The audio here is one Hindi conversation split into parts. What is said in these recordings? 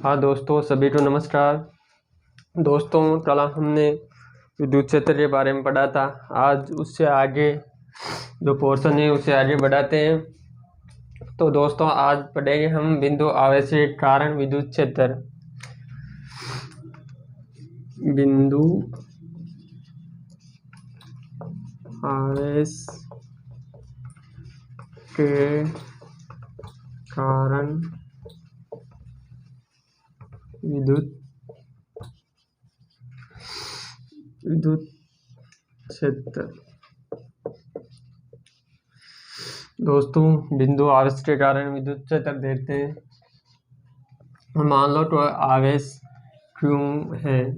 हाँ दोस्तों, सभी को नमस्कार। दोस्तों, कल हमने विद्युत क्षेत्र के बारे में पढ़ा था। आज उससे आगे जो पोर्शन है उसे आगे बढ़ाते हैं। तो दोस्तों, आज पढ़ेंगे हम बिंदु आवेश के कारण विद्युत क्षेत्र। बिंदु आवेश के कारण विद्युत क्षेत्र। दोस्तों, बिंदु आवेश के कारण विद्युत क्षेत्र देखते हैं। मान लो तो आवेश Q है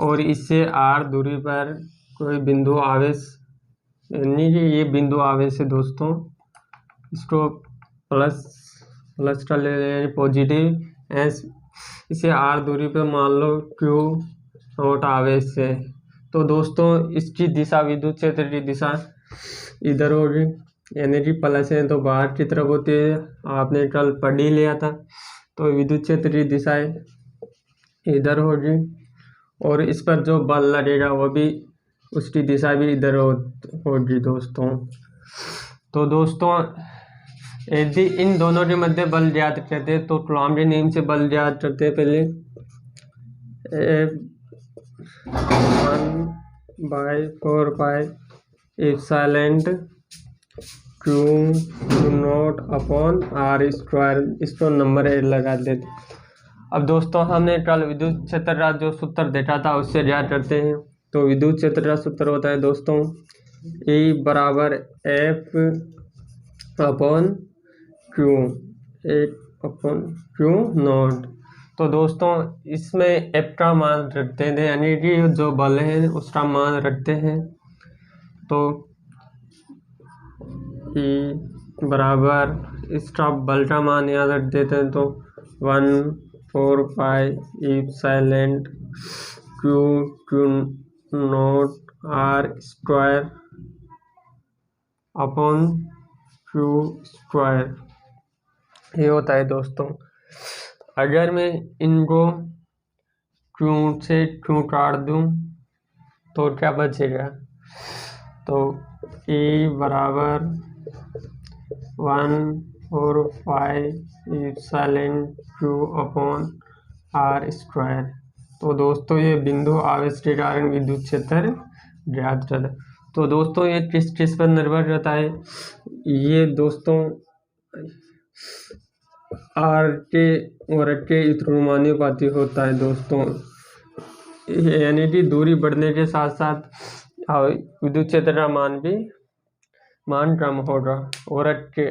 और इससे R दूरी पर कोई बिंदु आवेश, यानी कि ये बिंदु आवेश है दोस्तों। इसको प्लस का ले लें, पॉजिटिव एस। इसे R दूरी पर मान लो Q नोट आवेश है। तो दोस्तों, इसकी दिशा, विद्युत क्षेत्र की दिशा इधर होगी, यानी कि प्लस है तो बाहर की तरफ होती है। आपने कल पढ़ ही लिया था। तो विद्युत क्षेत्र की दिशा इधर होगी और इस पर जो बल लगेगा वो भी, उसकी दिशा भी इधर होगी दोस्तों। तो दोस्तों, यदि इन दोनों के मध्य बल ज्ञात करते हैं तो कूलॉम के नियम से बल ज्ञात करते हैं। पहले F1/4πε Q not upon R square, इसको नंबर 8 लगा देते। अब दोस्तों, हमने कल विद्युत क्षेत्र का जो सूत्र देखा था उससे ज्ञात करते हैं। तो विद्युत क्षेत्र का सूत्र होता है दोस्तों E बराबर F/Q नॉट। तो दोस्तों, इसमें F का मान रखते हैं, यानी कि जो बल है उसका मान रखते हैं। तो E बराबर, इसका बल का मान याद रख देते हैं तो 1/4πε Q not R square upon Q square, ये होता है दोस्तों। अगर मैं इनको Q से Q काट दूं तो क्या बचेगा? तो E बराबर 1/4πε अपॉन R स्क्वायर। तो दोस्तों, ये बिंदु आवेश के कारण विद्युत क्षेत्र ज्ञात करता है। तो दोस्तों, ये किस पर निर्भर करता है? ये दोस्तों R के और के इत्रोनुपाती होता है दोस्तों, यानी कि दूरी बढ़ने के साथ साथ विद्युत क्षेत्र का मान कम होगा और के।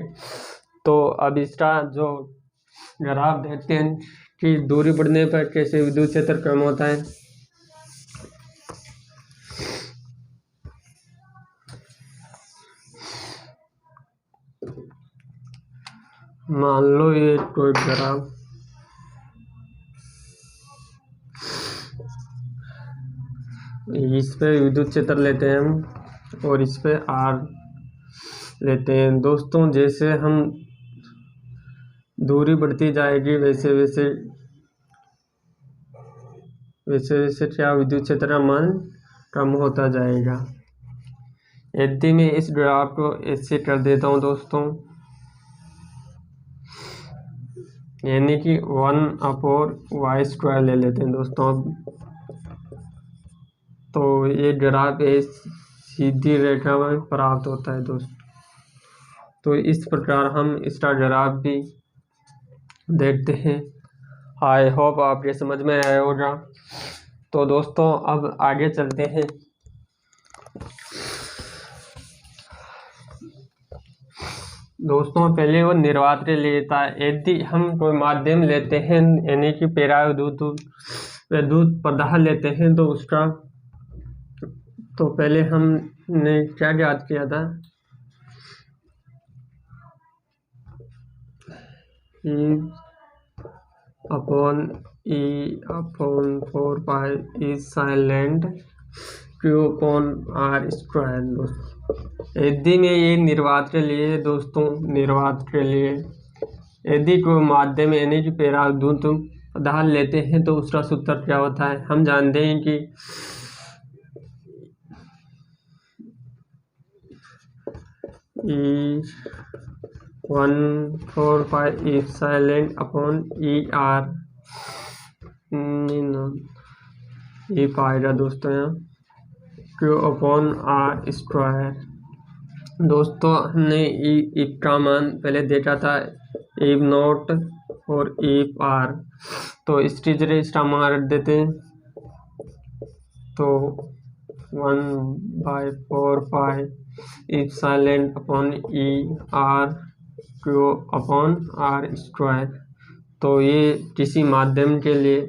तो अब इसका जो ग्राफ देखते हैं कि दूरी बढ़ने पर कैसे विद्युत क्षेत्र कम होता है। मान लो ये कोई ग्राफ, इस पे विद्युत क्षेत्र लेते हैं हम और इस पे R लेते हैं दोस्तों। जैसे हम दूरी बढ़ती जाएगी वैसे वैसे क्या विद्युत क्षेत्र का मान कम होता जाएगा। यदि मैं इस ग्राफ को ऐसे कर देता हूँ दोस्तों, यानी कि 1/y स्क्वायर ले लेते हैं दोस्तों। तो ये ग्राफ सीधी रेखा में प्राप्त होता है दोस्तों। तो इस प्रकार हम इसका ग्राफ भी देखते हैं। आई होप आपके समझ में आया होगा। तो दोस्तों, अब आगे चलते हैं। दोस्तों, पहले वो निर्वात के लिए था। यदि हम कोई माध्यम लेते हैं, यानी कि विद्युत पदार्थ लेते हैं, तो उसका, तो पहले हमने क्या ज्ञात किया था? E/4πε Q upon R square. यदि में ये निर्वात के लिए दोस्तों, निर्वात के लिए यदि कोई माध्यम, यानी कि पराविद्युत उदाहरण लेते हैं तो उसका सूत्र क्या होता है। हम जानते हैं कि E145 एप्सिलॉन अपॉन ER ये पाएगा दोस्तों यहाँ Q अपॉन R स्क्वायर। दोस्तों हमने इफ का मान पहले देखा था इफ नॉट और इफ R, तो इसकी जगह इसका मान रख देते हैं तो 1/4 epsilon upon ER Q upon R square. तो ये किसी माध्यम के लिए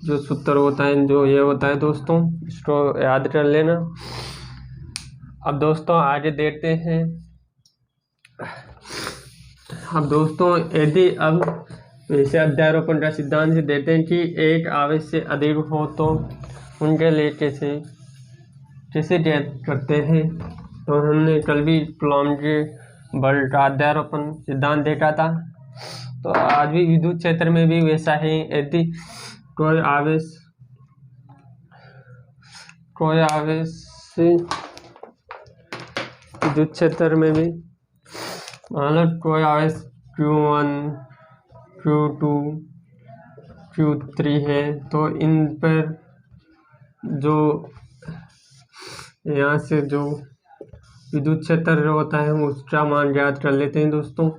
जो सूत्र होता है जो ये होता है दोस्तों, इसको याद कर लेना। अब दोस्तों आगे देखते हैं। अब दोस्तों यदि अब वैसे अध्यारोपण का सिद्धांत से देते हैं कि एक आवेश से अधिक हो तो उनके लिए कैसे ज्ञात करते हैं। तो हमने कल भी कूलॉम के बल का अध्यारोपण सिद्धांत देखा था। तो आज भी विद्युत क्षेत्र में भी वैसा है। यदि कोई आवेश विद्युत क्षेत्र में भी मान लो कोई आवेश Q1 Q2 Q3 है, तो इन पर जो यहाँ से जो विद्युत क्षेत्र होता है उसका मान ज्ञात कर लेते हैं दोस्तों।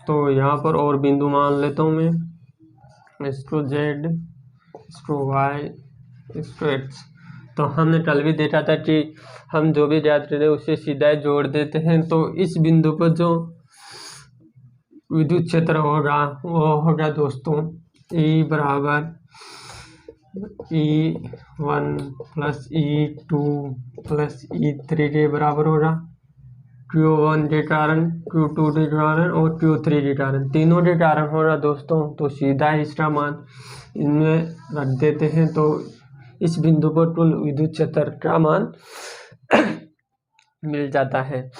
तो यहाँ पर और बिंदु मान लेता हूँ मैं, इसको Z, इसको Y, इसको X। तो हमने कल भी देखा था कि हम जो भी ज्ञात करते हैं उसे सीधा जोड़ देते हैं। तो इस बिंदु पर जो विद्युत क्षेत्र होगा वो होगा दोस्तों E बराबर E1 plus E2 plus E3 के बराबर होगा। Q1 के कारण, Q2 के कारण और Q3 के कारण, तीनों के कारण होगा दोस्तों। तो सीधा इसका मान इनमें रख देते हैं तो इस बिंदु पर कुल विद्युत क्षेत्र का मान मिल जाता है।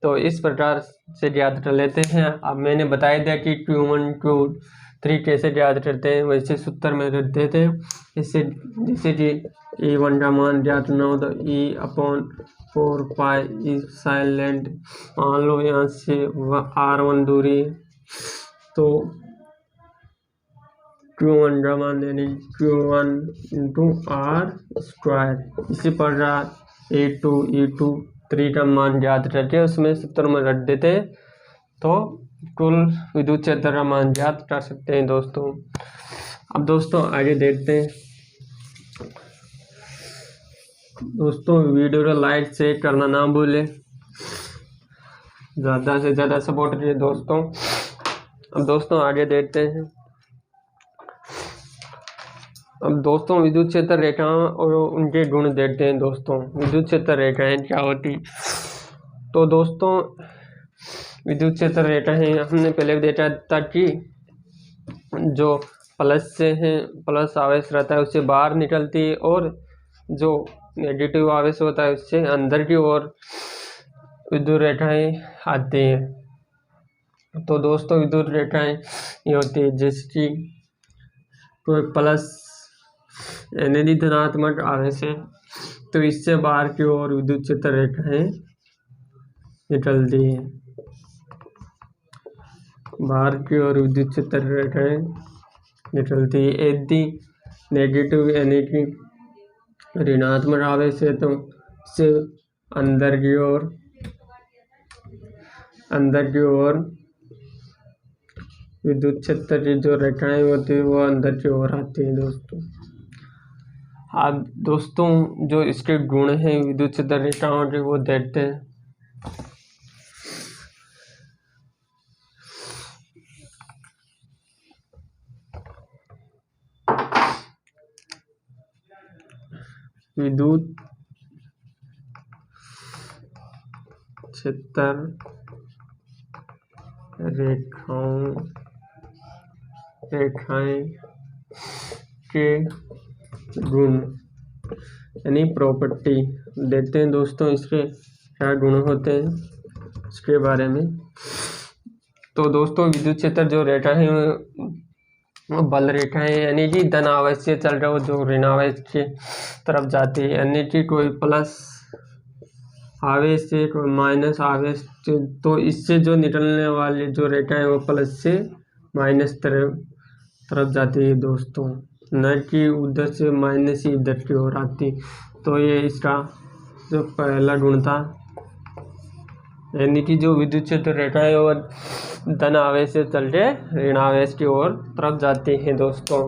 तो इस प्रकार से ज्ञात कर लेते हैं। अब मैंने बताया दिया कि Q1 Q3 कैसे ज्ञात करते हैं, वैसे सूत्र में रख देते हैं। इससे जैसे कि E1 का मान ज्ञात करना हो तो E/4 पाई एप्सिलॉन, मान लो यहाँ से R1 दूरी है तो Q1 का मान यानी Q1 इंटू R स्क्वायर। इसी प्रकार E2 3 का मान ज्ञात करके उसमें सूत्र में रख देते हैं तो कुल विद्युत क्षेत्र का मान ज्ञात कर सकते हैं दोस्तों। अब दोस्तों आगे देखते हैं। दोस्तों वीडियो को लाइक शेयर करना ना भूलें, ज़्यादा से ज़्यादा सपोर्ट करिए दोस्तों। अब दोस्तों आगे देखते हैं। अब दोस्तों विद्युत क्षेत्र रेखाएं और उनके गुण देखते हैं दोस्तों। विद्युत क्षेत्र रेखाएं क्या होती, तो दोस्तों विद्युत क्षेत्र रेखाएं हमने पहले देखा था कि जो प्लस से है, प्लस आवेश रहता है उससे बाहर निकलती है और जो नेगेटिव आवेश होता है उससे अंदर की ओर विद्युत रेखाएं आती हैं। तो दोस्तों विद्युत रेखाएं ये होती है जिसकी कोई प्लस यानी धनात्मक आवेश है तो इससे बाहर की ओर विद्युत क्षेत्र रेखाएं निकलती हैं। बाहर की ओर विद्युत क्षेत्र रेखाएं निकलती है। यदि नेगेटिव यानी कि ऋणात्मक आवेश है तो इससे अंदर की ओर विद्युत क्षेत्र की जो रेखाएं होती है वो अंदर की ओर आती है दोस्तों। अब दोस्तों जो इसके गुण हैं विद्युत क्षेत्र रेखाओं के वो देखते हैं। विद्युत क्षेत्र रेखाएं के गुण यानी प्रॉपर्टी देखते हैं दोस्तों। इसके क्या गुण होते हैं इसके बारे में। तो दोस्तों विद्युत क्षेत्र जो रेखाएं बल रेखा है, यानी कि धन आवेश से चल रहा हो जो ऋण आवेश की तरफ जाती है, यानी कि कोई प्लस आवेश से कोई माइनस आवेश से, तो इससे जो निकलने वाली जो रेखा है वो प्लस से माइनस तरफ जाती है दोस्तों, न कि उधर से माइनस ही इधर की ओर आती। तो ये इसका जो पहला गुण था, यानी कि जो विद्युत क्षेत्र रेखा है वो धन आवेश से चलते ऋण आवेश की ओर तरफ जाती है दोस्तों।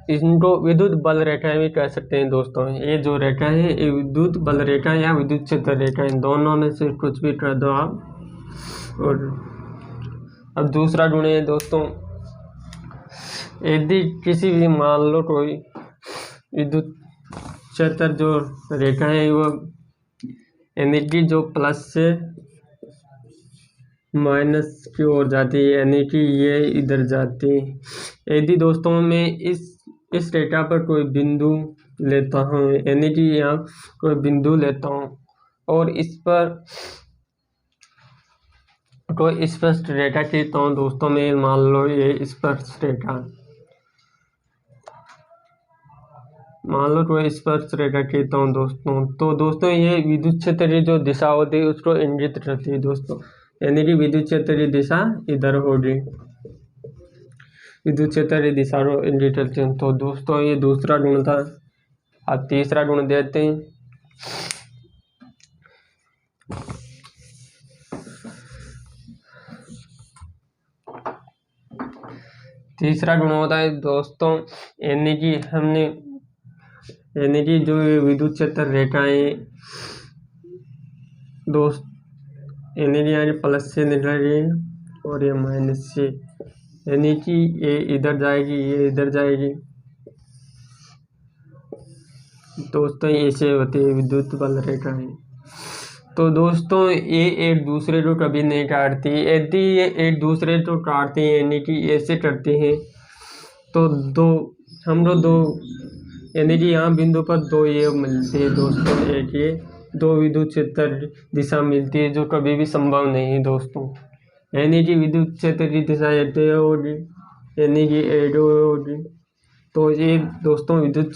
इनको विद्युत बल रेखाएं भी कह सकते हैं दोस्तों। ये जो रेखा है ये विद्युत बल रेखा या विद्युत क्षेत्र रेखा है, दोनों में से कुछ भी कर दो आप। और अब दूसरा गुण है दोस्तों, यदि किसी भी मान लो कोई विद्युत क्षेत्र जो रेखा है वो एनर्जी जो प्लस से माइनस की ओर जाती है, यानी कि ये इधर जाती है। यदि दोस्तों मैं इस रेखा पर कोई बिंदु लेता हूँ, यानी कि यहाँ कोई बिंदु लेता हूँ और इस पर कोई स्पष्ट रेखा खींचता हूँ दोस्तों, मैं मान लो ये स्पष्ट रेखा, मान लो कोई स्पर्श रेखा खींचता हूँ दोस्तों, तो दोस्तों ये विद्युत क्षेत्र की जो दिशा होती है उसको इंगित करती है दोस्तों, यानी कि विद्युत क्षेत्र की दिशा इधर होगी, विद्युत क्षेत्र की दिशा को इंगित करते हैं। तो दोस्तों ये दूसरा गुण था। अब तीसरा गुण देते हैं। तीसरा गुण होता है दोस्तों, यानी कि जो विद्युत क्षेत्र रेखाएं दोस्त, यानी कि यहाँ प्लस से निकल रही है और ये माइनस से, यानी कि ये इधर जाएगी ये इधर जाएगी दोस्तों, ऐसे होती है विद्युत बल रेखाएं। तो दोस्तों ये एक दूसरे को कभी नहीं काटती, यदि ये एक दूसरे को काटती हैं यानी कि ऐसे करती हैं तो हम लोग दो, यानी कि यहाँ बिंदु पर दो ये मिलती है दोस्तों, एक ये दो विद्युत क्षेत्र दिशा मिलती है जो कभी भी संभव नहीं है दोस्तों, यानी कि विद्युत क्षेत्र की दिशा ऐसे होगी, यानी कि ऐसे होगी। तो ये दोस्तों विद्युत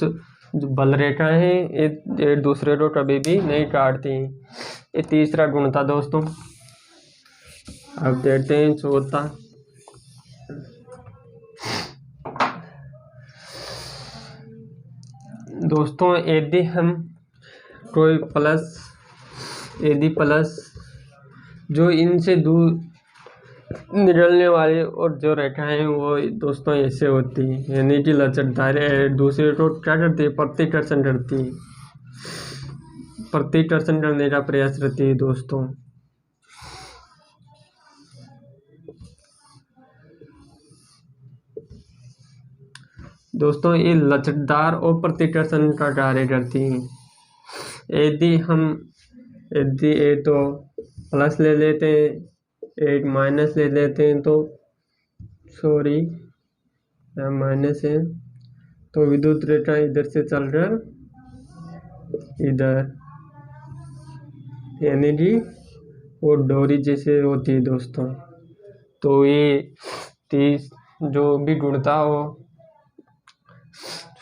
जो बल रेखा है ये एक दूसरे को कभी भी नहीं काटती। ये तीसरा गुण था दोस्तों। अब देखते हैं चौथा। दोस्तों यदि हम कोई प्लस जो इनसे दूर निकलने वाली और जो रेखाएं हैं वो दोस्तों ऐसे होती है, यानी कि लचकदार दूसरे को क्या करती है, प्रतिकर्षण करती है, प्रतिकर्षण करने का प्रयास करती है दोस्तों। दोस्तों ये लचकदार और प्रतिकर्षण का कार्य करती हैं। यदि एक तो प्लस ले लेते हैं, एक माइनस ले लेते हैं, तो सॉरी माइनस है, तो विद्युत रेखा इधर से चलकर इधर, यानी कि वो डोरी जैसे होती है दोस्तों। तो ये जो भी गुण था वो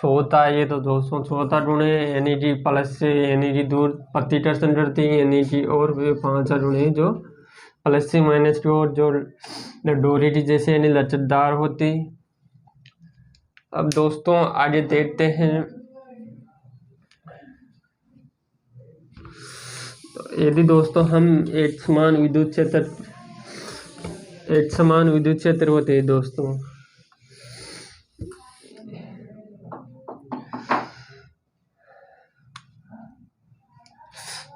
चौथा, ये तो दोस्तों चौथा गुण है, यानी कि प्लस से यानी कि दूर प्रतिकर्षण करती है, यानी कि और भी पांचवा गुण है जो प्लस से माइनस की ओर जो डोरी की जैसे यानी लचकदार होती। अब दोस्तों आगे देखते हैं। यदि दोस्तों हम एक समान विद्युत क्षेत्र होते हैं दोस्तों,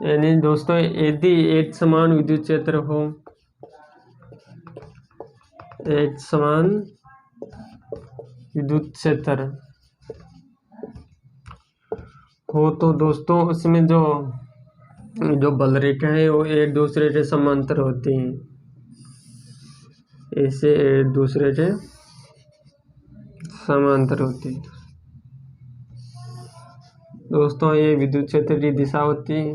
यानी दोस्तों यदि एक समान विद्युत क्षेत्र हो, एक समान विद्युत क्षेत्र हो तो दोस्तों उसमें जो बल रेखा है वो एक दूसरे के समांतर होती हैं, ऐसे एक दूसरे के समांतर होती है दोस्तों, ये विद्युत क्षेत्र की दिशा होती है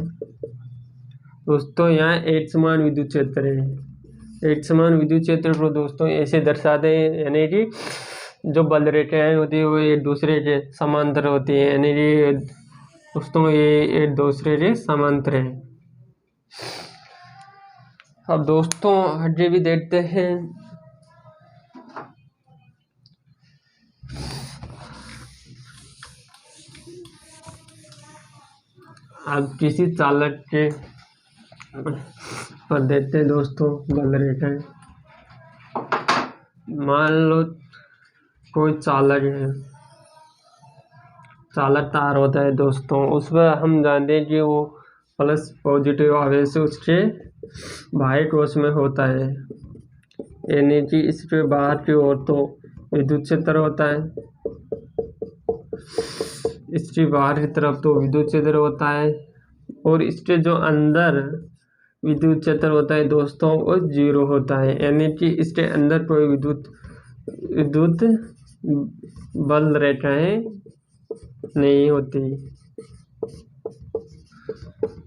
दोस्तों। यहाँ एक समान विद्युत क्षेत्र है, एक समान विद्युत क्षेत्र को दोस्तों ऐसे दर्शाते हैं, यानी कि जो बल रेखाएं होती है वो एक दूसरे के समांतर होती है, यानी कि दोस्तों ये एक दूसरे के समांतर है। अब दोस्तों आगे भी देखते हैं। अब किसी चालक के पर देखते हैं दोस्तों बल रेखाएं। मान लो कोई चालक है, चालक तार होता है दोस्तों, उस पर हम जानते हैं कि वो प्लस पॉजिटिव आवेश उसके बाह्य कोश में होता है, यानी कि इसके बाहर की ओर तो विद्युत क्षेत्र होता है, इसके बाहर की तरफ तो विद्युत क्षेत्र होता है, और इसके जो अंदर विद्युत क्षेत्र होता है दोस्तों वो 0 होता है, यानी कि इसके अंदर कोई विद्युत बल रेखाएं नहीं होती।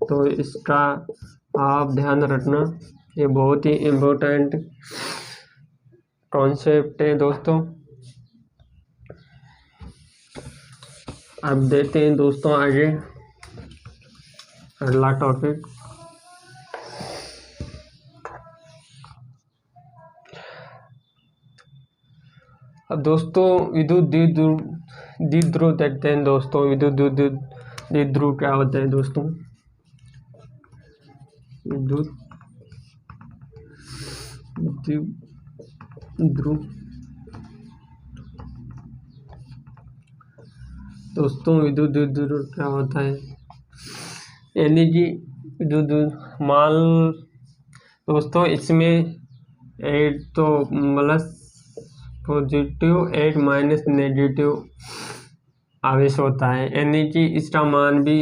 तो इसका आप ध्यान रखना, ये बहुत ही इम्पोर्टेंट कॉन्सेप्ट है दोस्तों। अब देखते हैं दोस्तों आगे अगला टॉपिक। अब दोस्तों विद्युत द्विध्रुव देखते हैं दोस्तों। विद्युत द्विध्रुव क्या होता है दोस्तों? विद्युत द्विध्रुव दोस्तों, विद्युत द्विध्रुव क्या होता है? यानी कि विद्युत मान दोस्तों इसमें एक तो प्लस पॉजिटिव एक माइनस नेगेटिव आवेश होता है, यानी कि इसका मान भी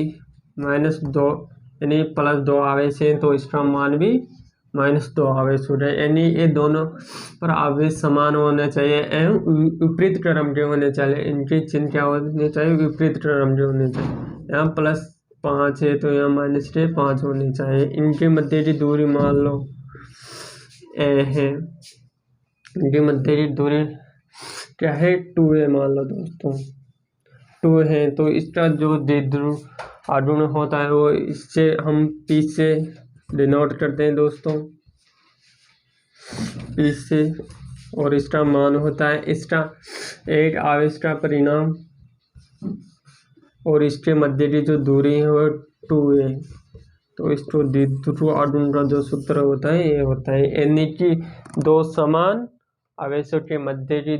-2 यानी +2 आवेश है तो इसका मान भी -2 आवेश हो जाए, यानी ये दोनों पर आवेश समान होने चाहिए एवं विपरीत क्रम के होने चाहिए। इनके चिन्ह क्या होने चाहिए? विपरीत क्रम के होने चाहिए। यहाँ +5 है तो यहाँ -5 होने चाहिए। इनके मध्य की दूरी मान लो ए है, इनके मध्य की दूरी क्या है? 2 है मान लो दोस्तों, 2 है। तो इसका जो द्विध्रुव आघूर्ण होता है वो इससे हम P से डिनोट करते हैं दोस्तों, P से, और इसका मान होता है इसका एक आवेश का परिणाम, और इसके मध्य की जो दूरी है वो 2 है। तो इसको द्विध्रुव आघूर्ण का जो सूत्र होता है ये होता है, यानी कि दो समान आवेशों के मध्य की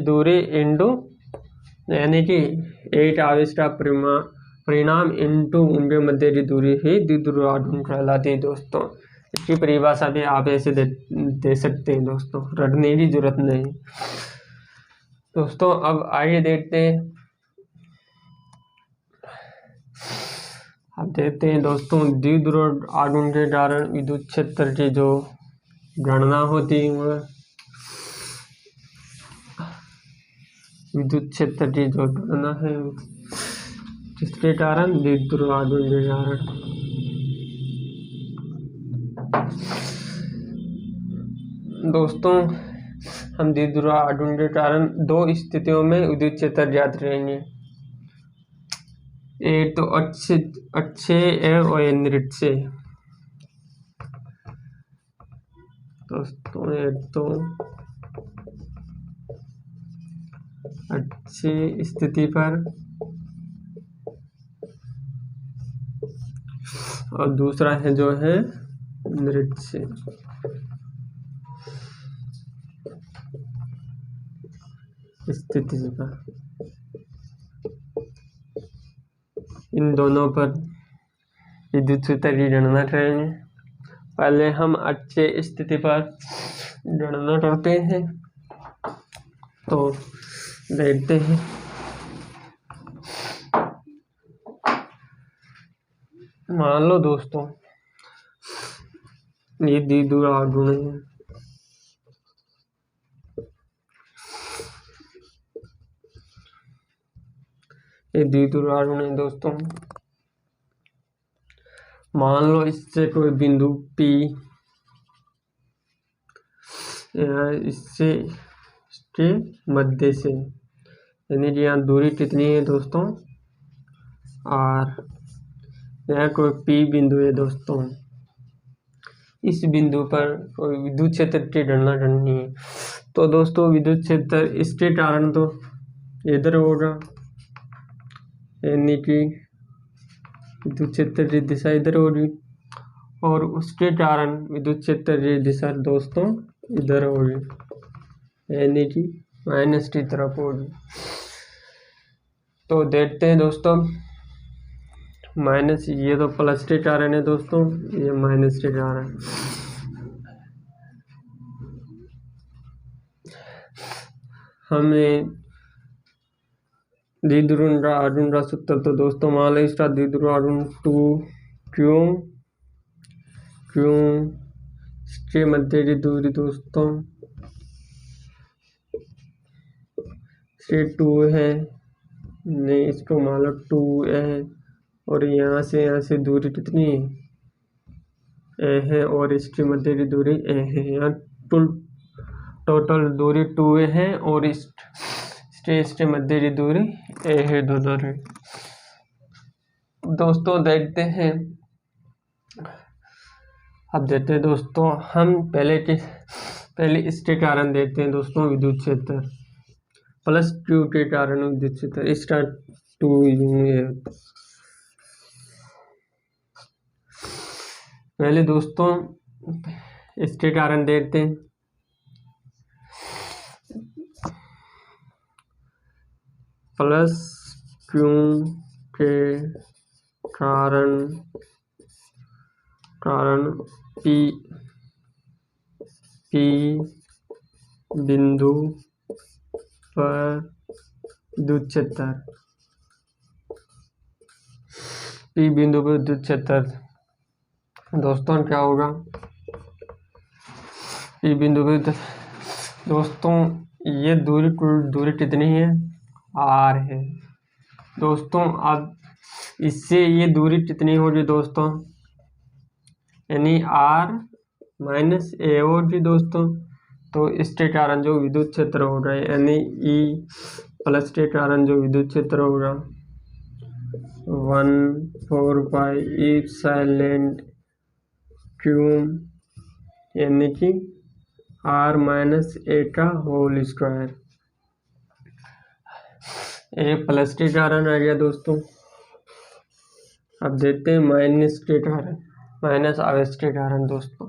दूरी इंटू, यानी कि एक आवेश का परिणाम इंटू उनके मध्य की दूरी ही द्विध्रुव आघूर्ण कहलाती है दोस्तों। इसकी परिभाषा भी आप ऐसे दे सकते हैं दोस्तों, रटने की जरूरत नहीं दोस्तों। अब आगे देखते हैं। अब देखते हैं दोस्तों द्विध्रुव आघूर्ण के कारण विद्युत क्षेत्र की जो गणना होती है वह विद्युत क्षेत्र की जो गणना है किसके कारण? द्विध्रुव आघूर्ण के कारण। दोस्तों हम द्विध्रुव आघूर्ण के कारण दो स्थितियों में विद्युत क्षेत्र ज्ञात करेंगे, एक तो अक्षीय और निरक्षीय। दोस्तों एक तो अक्षीय स्थिति पर और दूसरा है जो है निरक्षीय स्थिति पर। इन दोनों पर विद्युत क्षेत्र की गणना करेंगे। पहले हम अक्षीय स्थिति पर गणना करते हैं, तो देखते हैं। मान लो दोस्तों ये द्विध्रुव आघूर्ण है, ये द्विध्रुव आघूर्ण है दोस्तों। मान लो इससे कोई बिंदु P, इससे इसके मध्य से, यानी कि यहाँ दूरी कितनी है दोस्तों, R। यहाँ कोई P बिंदु है दोस्तों, इस बिंदु पर कोई विद्युत क्षेत्र की गणना करनी है। तो दोस्तों विद्युत क्षेत्र इसके कारण तो इधर होगा, यानी कि विद्युत क्षेत्र की दिशा इधर होगी, और उसके कारण विद्युत क्षेत्र की दिशा दोस्तों इधर होगी, यानी कि माइनस की तरफ होगी। तो देखते हैं दोस्तों, माइनस, ये तो प्लस के कारण है दोस्तों, ये माइनस के कारण। हमें द्विध्रुव आघूर्ण का सूत्र, तो दोस्तों मान लो इसका द्विध्रुव आघूर्ण 2Q, इसके मध्य की दूरी दोस्तों से 2 है, नहीं इसको मान लो 2 है, और यहाँ से दूरी कितनी है, A है, और इसके मध्य की दूरी A है। यहाँ टोटल दूरी 2 है, और इसके मध्य की दूरी A है, दोनों है। दोस्तों देखते हैं, अब देते हैं दोस्तों हम पहले इसके कारण देते हैं दोस्तों विद्युत क्षेत्र, प्लस Q के कारण विद्युत क्षेत्र, इसका 2U है। पहले दोस्तों इसके कारण देखते हैं, प्लस Q के कारण P बिंदु पर विद्युत क्षेत्र, P बिंदु पर विद्युत क्षेत्र दोस्तों क्या होगा, P बिंदु पर दोस्तों ये दूरी कितनी है, R है दोस्तों। अब इससे ये दूरी कितनी होगी दोस्तों, यानी R माइनस A होगी दोस्तों। तो इसके कारण जो विद्युत क्षेत्र होगा, यानी E प्लस के कारण जो विद्युत क्षेत्र होगा 1/4 एप्सिलॉन Q, यानी कि R माइनस A का होल स्क्वायर। A प्लस के कारण आ गया दोस्तों। अब देखते हैं माइनस के कारण, माइनस आवेश के कारण दोस्तों,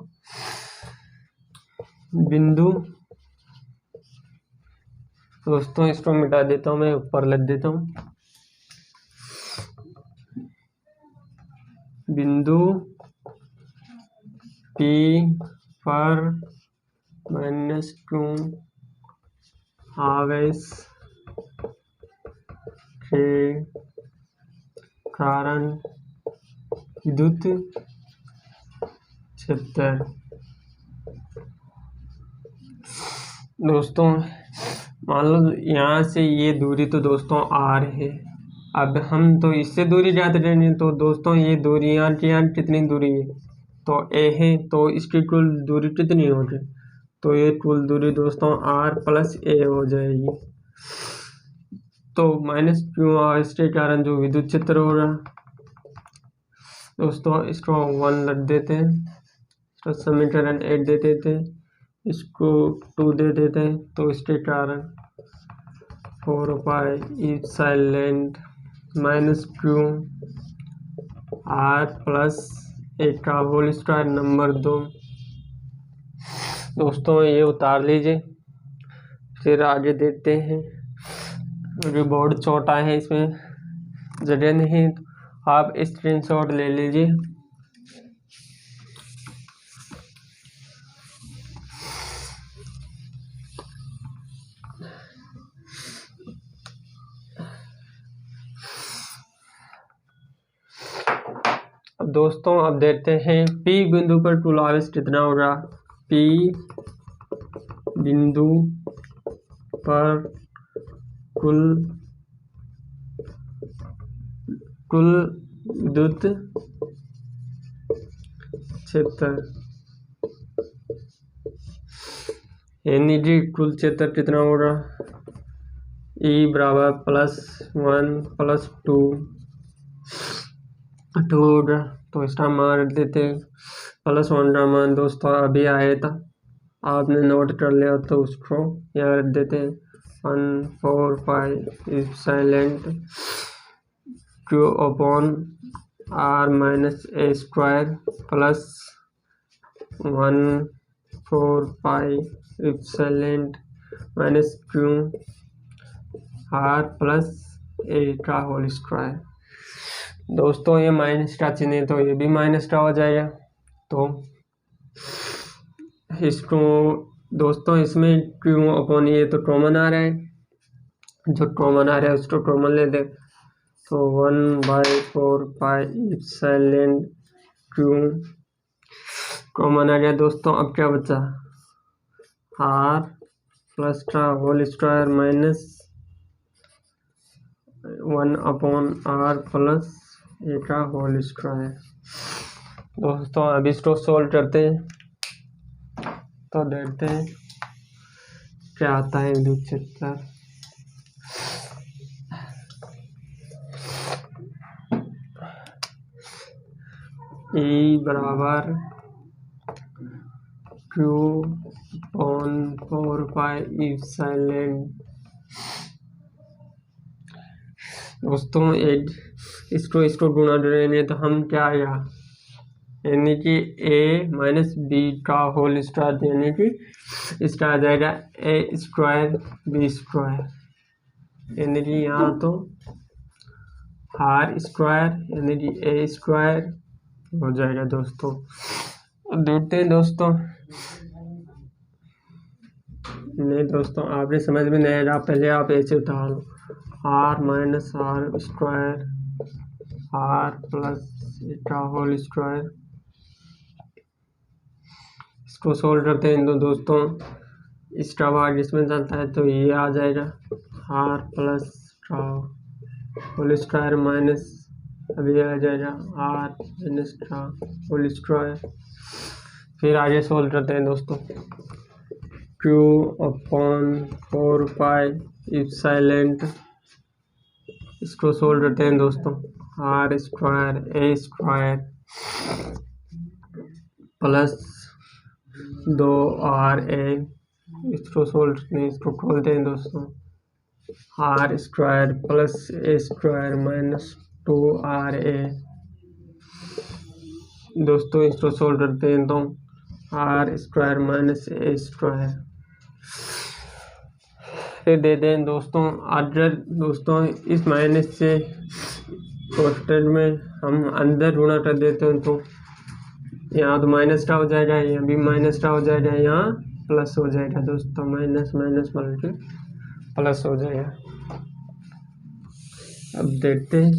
बिंदु दोस्तों इसको मिटा देता हूँ, मैं ऊपर लिख देता हूँ, बिंदु P पर माइनस Q आवेश के कारण विद्युत क्षेत्र दोस्तों, मान लो यहाँ से ये दूरी तो दोस्तों R है। अब हम तो इससे दूरी ज्ञात करनी है, तो दोस्तों ये दूरी यहाँ कितनी दूरी है, तो A है, तो इसकी कुल दूरी कितनी होगी, तो ये कुल दूरी दोस्तों R प्लस A हो जाएगी। तो माइनस Q आवेश के कारण जो विद्युत क्षेत्र होगा दोस्तों, इसको 1 रख देते हैं, इसका समीकरण 8 दे देते हैं, इसको 2 दे देते हैं, तो इसके कारण 4 epsilon minus Q R plus A का होल स्क्वायर नंबर 2 दोस्तों, ये उतार लीजिए। फिर आगे देखते हैं, जो बोर्ड छोटा है इसमें जगह नहीं, आप स्क्रीनशॉट ले लीजिए। अब दोस्तों अब देखते हैं P बिंदु पर कुल आवेश कितना होगा, P बिंदु पर कुल विद्युत क्षेत्र, यानी कि कुल क्षेत्र कितना होगा, E बराबर +1 +2 होगा। तो इसका मान रख देते हैं, +1 का मान दोस्तों अभी आया था, आपने नोट कर लिया तो उसको यहाँ रख देते हैं। 1/4 epsilon Q upon R minus A square plus 1/4 epsilon minus Q R plus A का होल स्क्वायर। दोस्तों ये माइनस का चिन्ह है तो ये भी माइनस का हो जाएगा। तो इसको दोस्तों इसमें Q अपॉन ये तो कॉमन आ रहा है, जो कॉमन आ रहा है उसको कॉमन ले दे। तो 1/4 इप्सिलॉन Q कॉमन आ गया दोस्तों। अब क्या बचा, R प्लस का whole square minus 1/R plus A का होल स्क्वायर। दोस्तों अब इसको सोल्व करते हैं तो देखते हैं क्या आता है विद्युत क्षेत्र। E बराबर Q अपॉन 4 इप्सिलॉन। दोस्तों एक इसको गुणा करेंगे तो हम क्या आएगा, यानी कि A माइनस B का होल स्क्वायर, यानी कि इसका आ जाएगा A स्क्वायर B स्क्वायर, यानी कि यहाँ तो R स्क्वायर यानी कि A स्क्वायर हो जाएगा दोस्तों। देखते हैं दोस्तों, नहीं दोस्तों आपने समझ में नहीं आएगा, पहले आप ऐसे उतार लो, R minus R square R plus का होल स्क्वायर। इसको सोल्व करते हैं तो दोस्तों इसका भाग इसमें चलता है तो ये आ जाएगा R प्लस का होल स्क्वायर माइनस अभी आ जाएगा R माइनस का होल स्क्वायर। फिर आगे सोल्व करते हैं दोस्तों, Q अपॉन 4 इप्सिलॉन, इसको सोल्व करते हैं दोस्तों, R square A square plus 2RA, इसको सोल्व करते हैं, इसको खोलते हैं दोस्तों, R square plus A square minus 2RA। दोस्तों इसको सोल्व करते हैं तो R square minus A square. फिर देते हैं दोस्तों अगर दोस्तों इस माइनस से कोष्टक में हम अंदर गुणा कर देते हैं तो यहाँ तो माइनस का हो जाएगा, यहाँ भी माइनस का हो जाएगा, यहाँ प्लस हो जाएगा दोस्तों, माइनस माइनस मल्टी प्लस हो जाएगा। अब देखते हैं,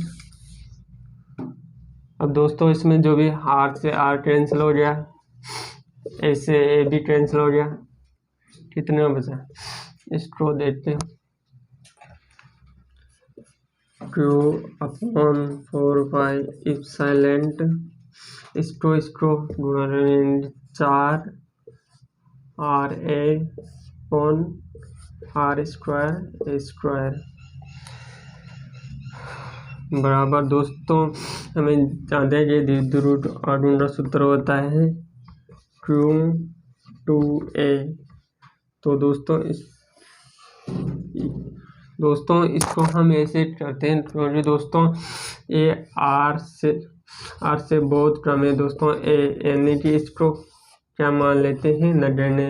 अब दोस्तों इसमें जो भी R से R कैंसिल हो गया, A से A भी कैंसिल हो गया, कितना बचा इसको देखते हैं, Q अपॉन 4 इप्सिलॉन, इसको गुणा करेंगे 4 RA upon R square A square बराबर। दोस्तों हमें जानते हैं कि द्विध्रुव आघूर्ण का सूत्र होता है Q2A। तो दोस्तों इसको हम ऐसे करते हैं क्योंकि दोस्तों ये R से बहुत कम है दोस्तों, A यानी कि इसको क्या मान लेते हैं, नगण्य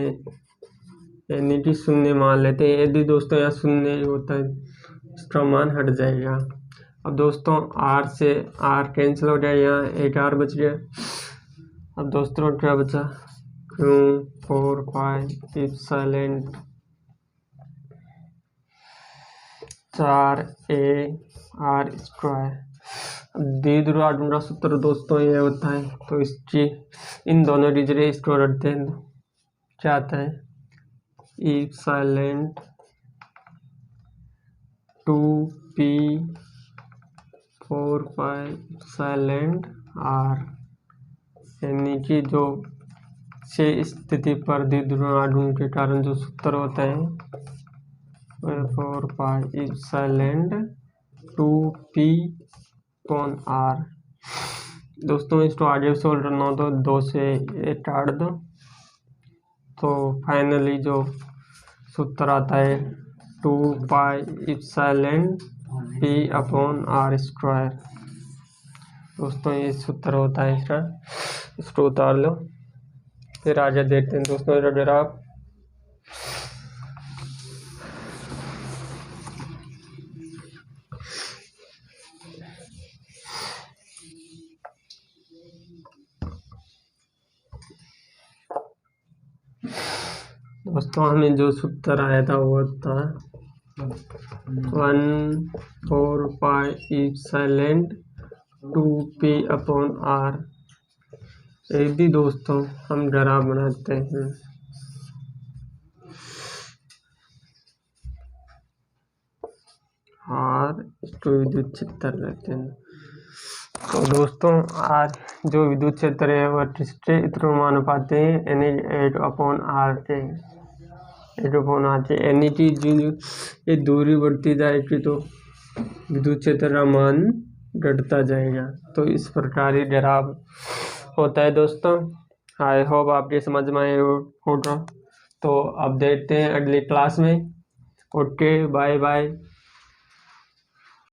यानी कि शून्य मान लेते हैं। यदि दोस्तों यहाँ शून्य होता है इसका मान हट जाएगा। अब दोस्तों R से R कैंसिल हो गया, यहाँ एक R बच गया। अब दोस्तों क्या बचा, Q4 epsilon 4A R square. द्विध्रुव आघूर्ण का सूत्र दोस्तों ये होता है, तो इसकी इन दोनों की जगह इसको रखते हैं, क्या आता है इप्सिलॉन 2P 4 इप्सिलॉन R यानी कि जो से स्थिति पर द्विध्रुव आघूर्ण के कारण जो सूत्र होता है 4 पाई इप्सिलॉन 2p/r। दोस्तों इसको आगे सोल्व करना हो तो 2 से ये काट दो, तो फाइनली जो सूत्र आता है 2 पाई इप्सिलॉन p/r²। दोस्तों ये सूत्र होता है इसका, इसको उतार लो। फिर आगे देखते हैं दोस्तों अगर आप दोस्तों हमें जो सूत्र आया था वो था 1/4 पाई इप्सिलॉन 2p/r। एक भी दोस्तों हम ग्राफ बनाते हैं। और इसको विद्युत क्षेत्र लेते हैं। तो दोस्तों आज जो विद्युत क्षेत्र है वह किसके इत्रोमानुपाती है, यानी 8/r के 8/r के, यानी कि जो ये दूरी बढ़ती जाएगी तो विद्युत क्षेत्र का मान घटता जाएगा। तो इस प्रकार ही ग्राफ होता है दोस्तों। आई होप आपके समझ में आए होगा। तो अब देखते हैं अगली क्लास में। Okay, bye bye.